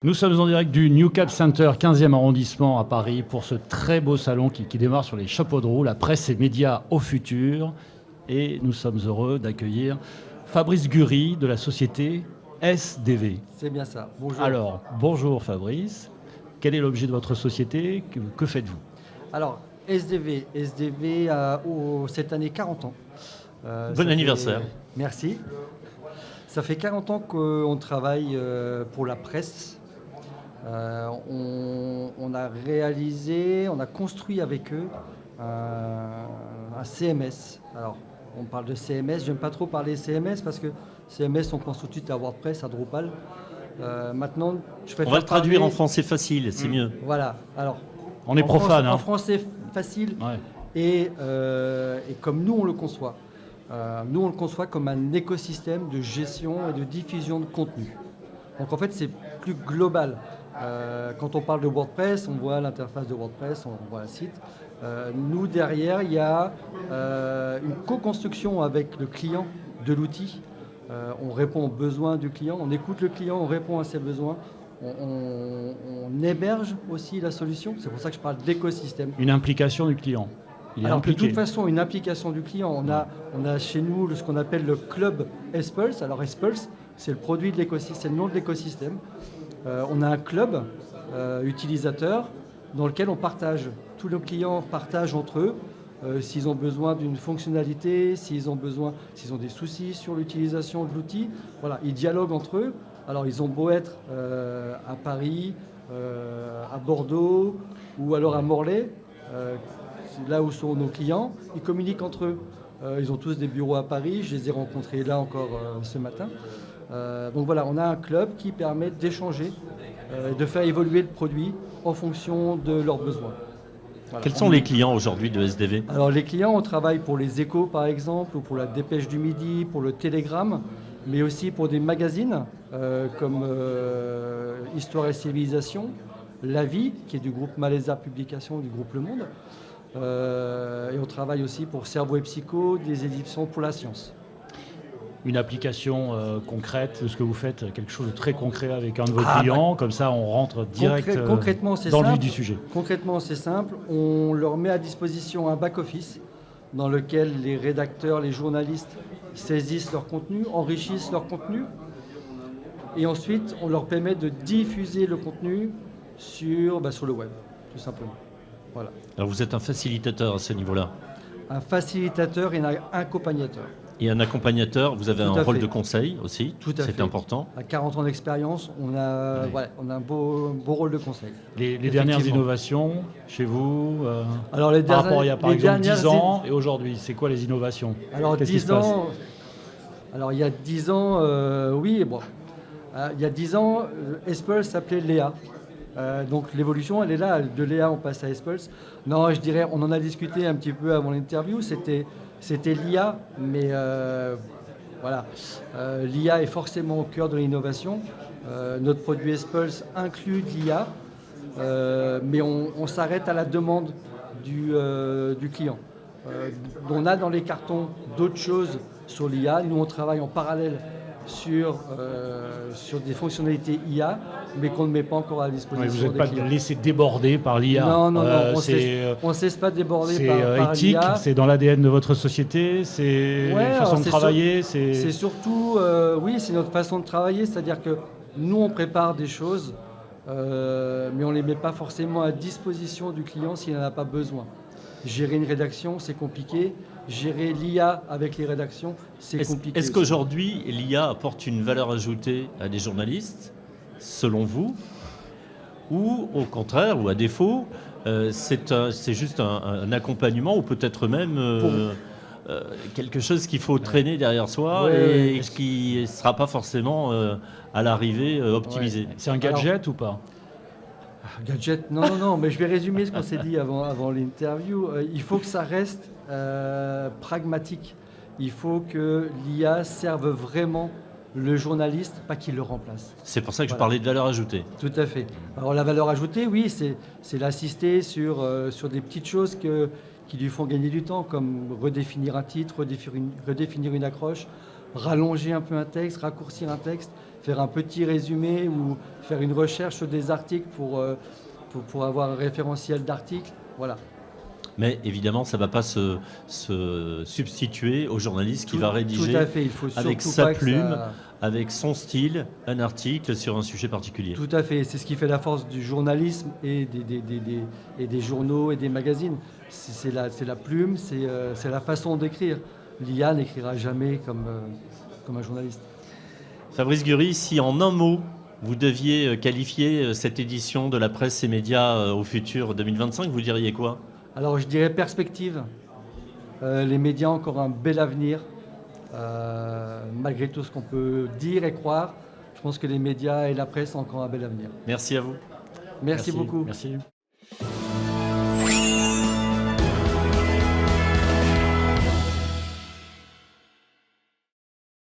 Nous sommes en direct du New Cap Center, 15e arrondissement à Paris, pour ce très beau salon qui démarre sur les chapeaux de roue, la presse et médias au futur. Et nous sommes heureux d'accueillir Fabrice Gury de la société SDV. C'est bien ça. Bonjour. Alors, bonjour Fabrice. Quel est l'objet de votre société? Que faites-vous? Alors, SDV a cette année 40 ans. Bon anniversaire. Merci. Ça fait 40 ans qu'on travaille pour la presse. On a construit avec eux un CMS. Alors, on parle de CMS. J'aime pas trop parler CMS parce que CMS, on pense tout de suite à WordPress, à Drupal. Maintenant, on va le traduire en français facile, c'est mieux. Voilà. Alors, on est profane. En français facile. Ouais. Et comme nous, on le conçoit. Nous, on le conçoit comme un écosystème de gestion et de diffusion de contenu. Donc, en fait, c'est plus global. Quand on parle de WordPress, on voit l'interface de WordPress, on voit un site. Nous, derrière, il y a une co-construction avec le client de l'outil. On répond aux besoins du client, on écoute le client, on répond à ses besoins. On héberge aussi la solution. C'est pour ça que je parle d'écosystème. Une implication du client. Alors de toute façon, une implication du client. On a chez nous ce qu'on appelle le club Espulse. Alors Espulse, c'est le produit de l'écosystème, c'est le nom de l'écosystème. On a un club utilisateur dans lequel on partage. Tous nos clients partagent entre eux s'ils ont besoin d'une fonctionnalité, s'ils ont des soucis sur l'utilisation de l'outil. Voilà, ils dialoguent entre eux. Alors ils ont beau être à Paris, à Bordeaux ou alors à Morlaix, là où sont nos clients, ils communiquent entre eux. Ils ont tous des bureaux à Paris, je les ai rencontrés là encore ce matin. Donc voilà, on a un club qui permet d'échanger, de faire évoluer le produit en fonction de leurs besoins. Voilà. Quels sont les clients aujourd'hui de SDV? Alors les clients, on travaille pour les Échos par exemple, ou pour la Dépêche du Midi, pour le Télégramme, mais aussi pour des magazines comme Histoire et Civilisation, La Vie, qui est du groupe Malésa Publications, du groupe Le Monde. Et on travaille aussi pour Cerveau et Psycho, des éditions pour la science. Une application concrète de ce que vous faites, quelque chose de très concret avec un de vos clients, comme ça on rentre direct dans le vif du sujet. Concrètement, c'est simple. On leur met à disposition un back-office dans lequel les rédacteurs, les journalistes saisissent leur contenu, enrichissent leur contenu. Et ensuite, on leur permet de diffuser le contenu sur le web, tout simplement. Voilà. Alors vous êtes un facilitateur à ce niveau-là? Un facilitateur et un accompagnateur. Et un accompagnateur, vous avez un rôle de conseil aussi, tout à fait. C'est important. À 40 ans d'expérience, on a un beau rôle de conseil. Les dernières innovations chez vous, alors par rapport à il y a par exemple 10 ans et aujourd'hui, c'est quoi les innovations? Alors 10 ans, il y a 10 ans, oui, bon. Il y a 10 ans, Espulse s'appelait Léa. Donc l'évolution, elle est là. De Léa, on passe à Espulse. Non, je dirais, on en a discuté un petit peu avant l'interview. C'était l'IA, mais voilà. L'IA est forcément au cœur de l'innovation. Notre produit Espulse inclut de l'IA, mais on s'arrête à la demande du client. On a dans les cartons d'autres choses sur l'IA. Nous, on travaille en parallèle sur des fonctionnalités IA, mais qu'on ne met pas encore à disposition. Vous n'êtes pas laissé déborder par l'IA. Non, on ne se laisse pas déborder par l'IA. C'est éthique, c'est dans l'ADN de votre société, c'est une façon de travailler. C'est surtout, oui, c'est notre façon de travailler, c'est-à-dire que nous, on prépare des choses, mais on ne les met pas forcément à disposition du client s'il n'en a pas besoin. Gérer une rédaction, c'est compliqué. Gérer l'IA avec les rédactions, c'est compliqué. Est-ce qu'aujourd'hui, l'IA apporte une valeur ajoutée à des journalistes, selon vous? Ou au contraire, ou à défaut, c'est juste un accompagnement ou peut-être même quelque chose qu'il faut traîner derrière soi et qui ne sera pas forcément à l'arrivée optimisé? Ouais. C'est un gadget ou pas? Gadget, non, mais je vais résumer ce qu'on s'est dit avant l'interview. Il faut que ça reste pragmatique. Il faut que l'IA serve vraiment le journaliste, pas qu'il le remplace. C'est pour ça que je parlais de valeur ajoutée. Tout à fait. Alors la valeur ajoutée, oui, c'est l'assister sur des petites choses qui lui font gagner du temps, comme redéfinir un titre, redéfinir une accroche, rallonger un peu un texte, raccourcir un texte, faire un petit résumé ou faire une recherche sur des articles pour avoir un référentiel d'articles. Voilà. Mais évidemment, ça ne va pas se substituer au journaliste qui va rédiger tout à fait. Il faut avec surtout sa pas que plume, ça... avec son style, un article sur un sujet particulier. Tout à fait. C'est ce qui fait la force du journalisme et des journaux et des magazines. C'est la plume, c'est la façon d'écrire. L'IA n'écrira jamais comme un journaliste. Fabrice Gury, si en un mot, vous deviez qualifier cette édition de la presse et médias au futur 2025, vous diriez quoi? Alors je dirais perspective. Les médias ont encore un bel avenir. Malgré tout ce qu'on peut dire et croire, je pense que les médias et la presse ont encore un bel avenir. Merci à vous. Merci beaucoup. Merci.